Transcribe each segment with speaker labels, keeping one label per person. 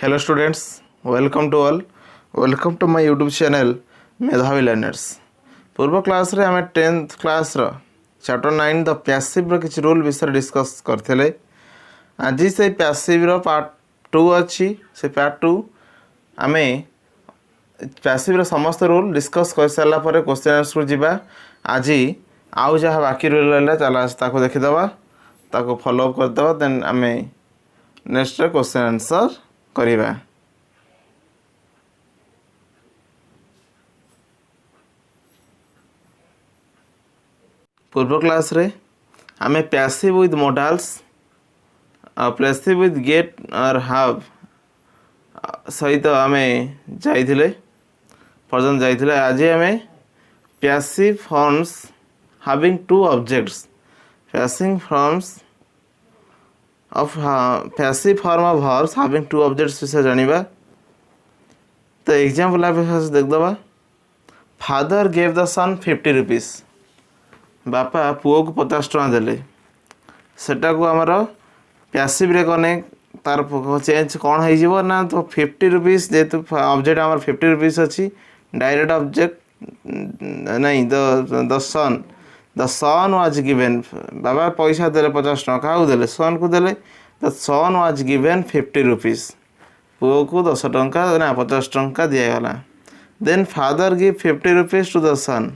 Speaker 1: Hello students, welcome to all. Welcome to my YouTube channel Medhavi learners. पूर्व class रे हमें 10th class रो chapter 9 the passive रो किछ रूल विषय डिस्कस करथिले। आज से पैसिव रो पार्ट 2 अछि। से पार्ट 2 हमें पैसिव रो समस्त रूल डिस्कस कर साला पर क्वेश्चन आंसर जिबा। आज आउ जहा बाकी रूल रहला चला ताको देखि दबा, ताको फॉलो अप कर दबा, देन हमें नेक्स्ट क्वेश्चन आंसर करिबा। पूर्व क्लास रे हमें passive with modals passive with get और हैव सहित हमें जाइथिले पर्यंत जाइथिले। आज हमें passive forms having two objects passive forms of passive form of verbs having two objects विषय जानिबा। तो एग्जांपल आप देख दबा। Father gave the son 50 rupees. बापा पुओ को 50 टका देले। सेटा को हमर पैसिव रे कने तार चेंज कौन हो जीवो ना, तो 50 रुपीस जेतु ऑब्जेक्ट हमर 50 रुपीस अछि, डायरेक्ट ऑब्जेक्ट नहीं द सन वाज गिवन। बाबा पैसा देले 50 टका, काउ देले सन को देले। The son was given 50 rupees. पुओ को 10 टका ना 50 टका दिया गला। Then father give 50 rupees to the son.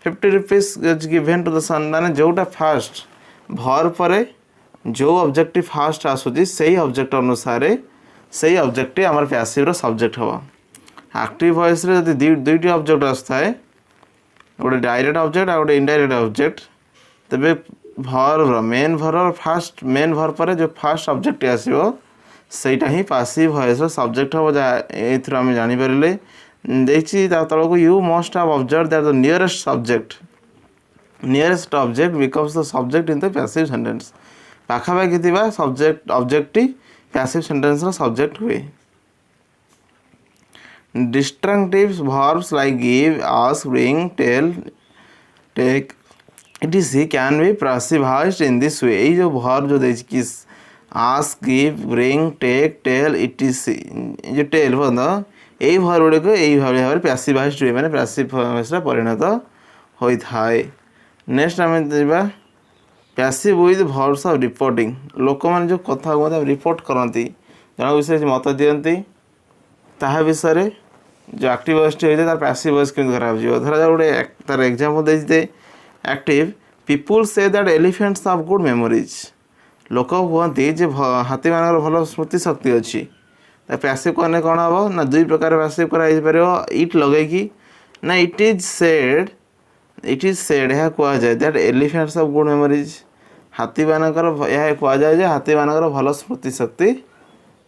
Speaker 1: 50 rupees given to the son माने जोटा फास्ट भर परे जो ऑब्जेक्ट फास्ट आसुची सही ऑब्जेक्ट अनुसार सही ऑब्जेक्ट हमर पैसिव रो सब्जेक्ट हवा। एक्टिव वॉइस रे यदि दुईटी ऑब्जेक्ट आस्थाए, गोटे डायरेक्ट ऑब्जेक्ट और गोटे इनडायरेक्ट ऑब्जेक्ट, तबे भर मेन भर और फास्ट मेन भर परे जो फास्ट ऑब्जेक्ट आसीबो सेटा ही पैसिव वॉइस रो सब्जेक्ट हवा। जा एथरो हम जानि परले देखी तल को you must have observe that the nearest object becomes the subject in the passive sentence. पाखापाखि थिबा सब्जेक्ट ऑब्जेक्ट पैसिव सेंटेंस रो सब्जेक्ट हुए। डिस्ट्रक्टिव verbs like give, ask, bring, tell, take etc can be passivized in this way। ये जो verb जो देछि कि ask, give, bring, take, tell etc जो tell बंदा এই ভার গুড়িক এইভাবে ভাবে প্যাসিভাইজড हुए মানে প্যাসিভ ভয়েসরে পরিণত হই থায়। নেক্সট আমি দেবা প্যাসিভ উইথ ভর্বস অফ রিপোর্টিং। লোক মানে যে কথা কথা রিপোর্ট করନ୍ତି, জন বিষয়ে মত দিয়ନ୍ତି, তাহা বিষয়ে जो एक्टिव वॉइस होइते तार पैसिव वॉइस केमि खराब जिवो। धरा जा गोटे तार एग्जांपल देइते active people say that elephants have good memories. लोक कहते जे हाथी मानकर भल स्मृति शक्ति अच्छी। पैसिव कहने कौन हम ना दुई प्रकार पैसिव कर इट लगे कि ना इट इज सेड यह कह जाए that elephants of good memories. हाथी मानकर यह कह जाए हाथी मानकर भल स्मृति शक्ति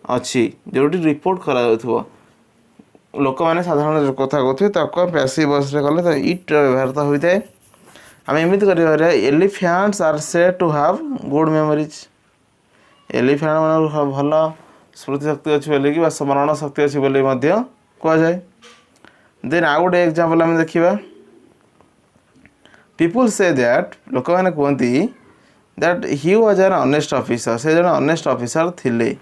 Speaker 1: अच्छी जोटी रिपोर्ट करा लोक मैंने साधारण कथा कहते पैसिव वॉइस रे कले तो इट व्यवहार होता है। आम एमती कर elephants are said to have good memories. Elephant मान भल स्मृति शक्ति अच्छी बोले कि स्मरण शक्ति अच्छी बोले कह जाए। देन आउ गोटे एग्जांपल आम देखा। पीपल से दैट लोक मैंने कहते that he was an honest officer. से जन ऑनेस्ट ऑफिसर थिले।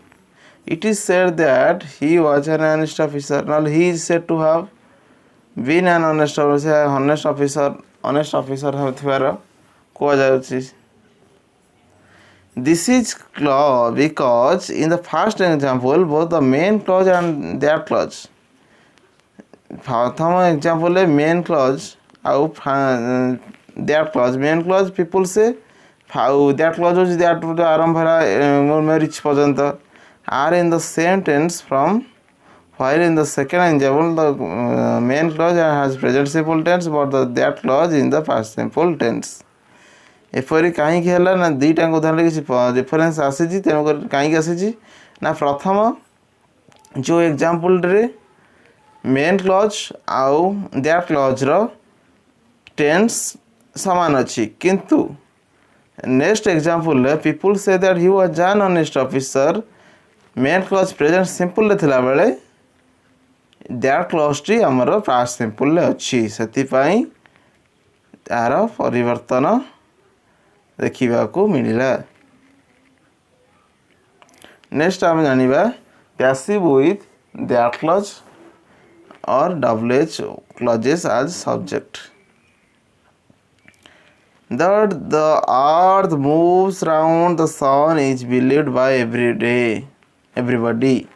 Speaker 1: It is said that he was an honest officer not he is said to have been an honest officer होथिबार कह जाउछि। This is clause because in the first example both the main clause and their clause। प्रथम example main clause आउ their clause। Main clause पीपल से their clause होछि that आरंभ है मैरिज पर्यंत are in the same tense from while in the second example the main clause has present simple tense but that clause in the past simple tense। एपरी कहीं ना दुईटा उदाहरण किसी डिफरेन्स आसी तेणुक कहीं आसी ना प्रथम जो एग्जांपल रे मेन क्लॉज आउ दैट क्लॉज रो टेंस समान अच्छी, किंतु नेक्स्ट एग्जांपल रे people say that he was an honest officer main clause present simple रे थिला बेले दैट क्लॉज टी हमर पास्ट सिंपल रे अच्छी। सेति पई तार परिवर्तन देखा मिलला। नेक्स्ट आम जानिबा passive with that clause or WH clauses as subject. That the earth moves round the sun is believed by everybody.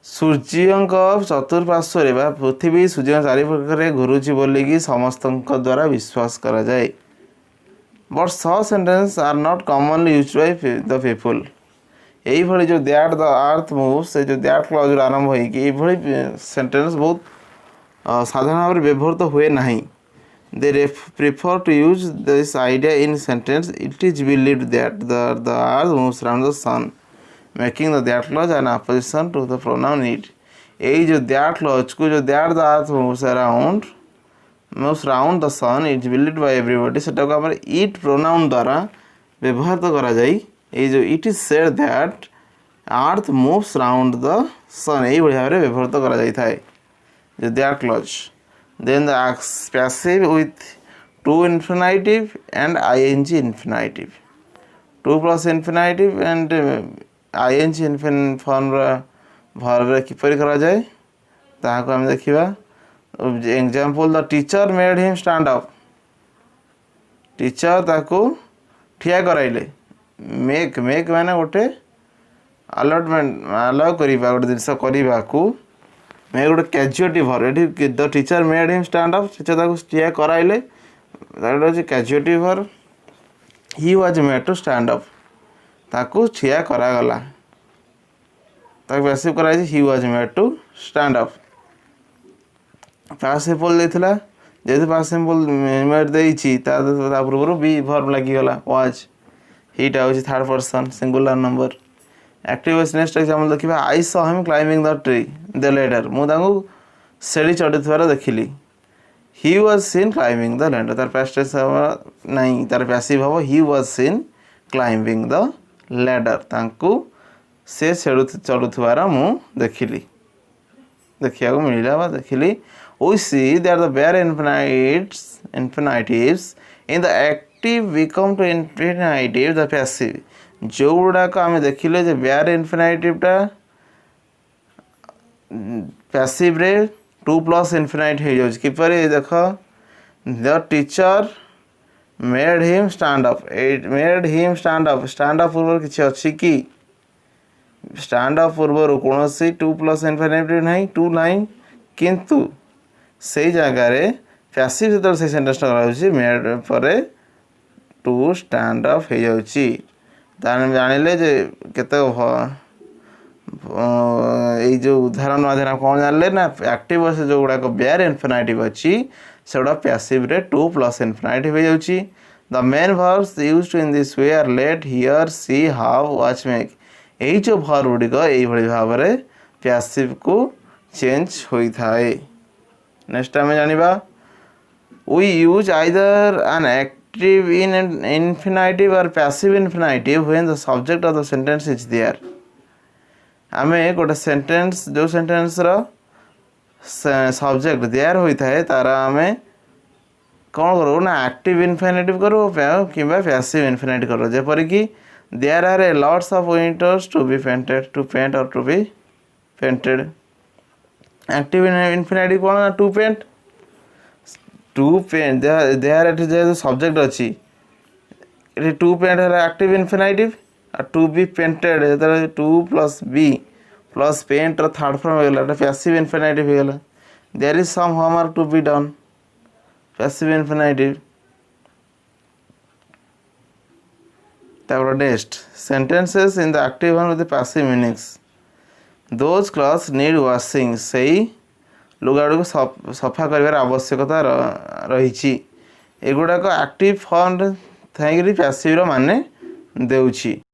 Speaker 1: ସୂର୍ଯ୍ୟଙ୍କ ଚତୁଃପାର୍ଶ୍ୱରେ ବା ପୃଥିବୀ ସୂର୍ଯ୍ୟଙ୍କ ଚାରିପାଖରେ ଘୁରୁଛି ବୋଲିକି ସମସ୍ତଙ୍କ ଦ୍ୱାରା ବିଶ୍ୱାସ କରାଯାଏ. But such sentences are not commonly used by the people. এইଭଳି ଯେଉଁ ଦ୍ୟାଟ୍ ଦ ଆର୍ଥ ମୁଭ୍ ସେ ଯେଉଁ ଦ୍ୟାଟ୍ କ୍ଲଜ୍ରୁ ଆରମ୍ଭ ହୋଇକି ଏଇଭଳି ସେଣ୍ଟେନ୍ସ ବହୁତ ସାଧାରଣ ଭାବରେ ବ୍ୟବହୃତ ହୁଏ ନାହିଁ. They prefer to use this idea in sentence. It is believed that the earth moves around the sun, making the that clause an opposition to the pronoun it. এই যে that clause को जो that the earth moves around the sun is believed by everybody সেটাকে আমরা it pronoun দ্বারা ব্যবহৃত করা যায়. এই যে it is said that earth moves around the sun এইভଳି ভাବରେ ব্যবহৃত করা ଯାଇଥାଏ যে that clause. Then the passive with to infinitive and ing infinitive. To plus infinitive and ing form verb কিপରି କରାଯାଏ ତାହାକୁ ଆମେ ଦେଖିବା. Example, the teacher made him stand up. Teacher ତାକୁ ଠିଆ କରାଇଲେ. make ମାନେ ଗୋଟେ allow କରିବା ଗୋଟେ ଜିନିଷ କରିବାକୁ make ଗୋଟେ casuative verb. ଏଠି the teacher made him stand up teacher ତାକୁ ଠିଆ କରାଇଲେ that ହେଉଛି casuative verb. he was made to stand up ତାକୁ ଠିଆ କରାଗଲା ତାକୁ passive କରାଯାଇଛି he was made to stand up. past simple ଦେଇଥିଲା ଯେହେତୁ past simple made ଦେଇଛି ତା ପୂର୍ବରୁ ବି verb ଲାଗିଗଲା was. ହେଇଟା ହେଉଛି third person singular number. active voice next example ଦେଖିବା. I saw him climbing the tree the ladder. ମୁଁ ତାଙ୍କୁ ସେଡ଼ି ଚଢ଼ୁଥିବାର ଦେଖିଲି. he was seen climbing the ladder. ତାର past tense ନାହିଁ ତାର passive ହେବ he was seen climbing the ladder. ତାଙ୍କୁ ସେ ଚଢ଼ୁଥିବାର ମୁଁ ଦେଖିଲି ଦେଖିବାକୁ ମିଳିଲା ବା ଦେଖିଲି. we see that the bare infinitives in the active become to infinitive the passive. ଯେଉଁଗୁଡ଼ାକ ଆମେ ଦେଖିଲେ ଯେ bare infinitive ପ୍ୟାସିଭ୍ରେ ଟୁ ପ୍ଲସ୍ ଇନଫିନାଇଟ୍ ହେଇଯାଉଛି. କିପରି ଦେଖ the teacher made him stand up. stand up ପୂର୍ବରୁ କିଛି ଅଛି କି? stand up ପୂର୍ବରୁ କୌଣସି ଟୁ ପ୍ଲସ୍ ଇନଫିନିଟିଭ୍ ନାହିଁ ଟୁ ନାହିଁ କିନ୍ତୁ ସେଇ ଜାଗାରେ ପ୍ୟାସିଭ୍ ଯେତେବେଳେ ସେଇ ସେଣ୍ଟେନ୍ସଟା କରାଯାଉଛି made ପରେ ଟୁ ଷ୍ଟାଣ୍ଡ ଅପ୍ ହେଇଯାଉଛି. ତାହେଲେ ଜାଣିଲେ ଯେ କେତେ ଏଇ ଯେଉଁ ଉଦାହରଣ ମାଧ୍ୟମରେ କ'ଣ ଜାଣିଲେ ନା ଆକ୍ଟିଭ୍ ଭଏସ୍ ଯେଉଁଗୁଡ଼ାକ bare infinitive ଅଛି ସେଗୁଡ଼ା ପ୍ୟାସିଭ୍ରେ ଟୁ ପ୍ଲସ୍ ଇନଫିନିଟିଭ୍ ହେଇଯାଉଛି. the main verbs used in this way are let, hear, see, have, watch, make. ଏଇ ଯେଉଁ verb ଗୁଡ଼ିକ ଏଇଭଳି ଭାବରେ ପ୍ୟାସିଭ୍କୁ ଚେଞ୍ଜ ହୋଇଥାଏ. ନେକ୍ସଟ ଆମେ ଜାଣିବା we use either an active infinitive or passive infinitive when the subject of the sentence is there. ଆମେ ଗୋଟେ ସେଣ୍ଟେନ୍ସ ଯେଉଁ ସେଣ୍ଟେନ୍ସର ସବଜେକ୍ଟ ଦେୟାର ହୋଇଥାଏ ତାର ଆମେ କ'ଣ କରୁ ନା ଆକ୍ଟିଭ୍ ଇନଫିନିଟିଭ୍ କରୁ କିମ୍ବା ପ୍ୟାସିଭ୍ ଇନଫିନିଟିଭ୍ କରୁ. ଯେପରିକି there are a lots of windows to be painted, to paint or to be painted. active infinitive କ'ଣ ନା to paint. to paint there ଏଠି ଯେହେତୁ ସବଜେକ୍ଟ ଅଛି ଏଠି to paint ହେଲା ଆକ୍ଟିଭ୍ ଇନଫିନିଟିଭ୍ ଆଉ to be painted ଯେତେବେଳେ to plus be plus paintର ଥାର୍ଡ଼ ଫର୍ମ ହେଇଗଲା ଏଟା ପ୍ୟାସିଭ୍ ଇନଫିନିଟିଭ୍ ହେଇଗଲା. there is some homework to be done passive infinitive. ତାପରେ next sentences in the active one with the passive meanings. those clothes need washing. ସେଇ ଲୁଗାଗୁଡ଼ିକୁ ସଫା କରିବାର ଆବଶ୍ୟକତା ରହିଛି. ଏଗୁଡ଼ାକ ଆକ୍ଟିଭ୍ ଫର୍ମରେ ଥାଇକିରି ପ୍ୟାସିଭ୍ର ମାନେ ଦେଉଛି.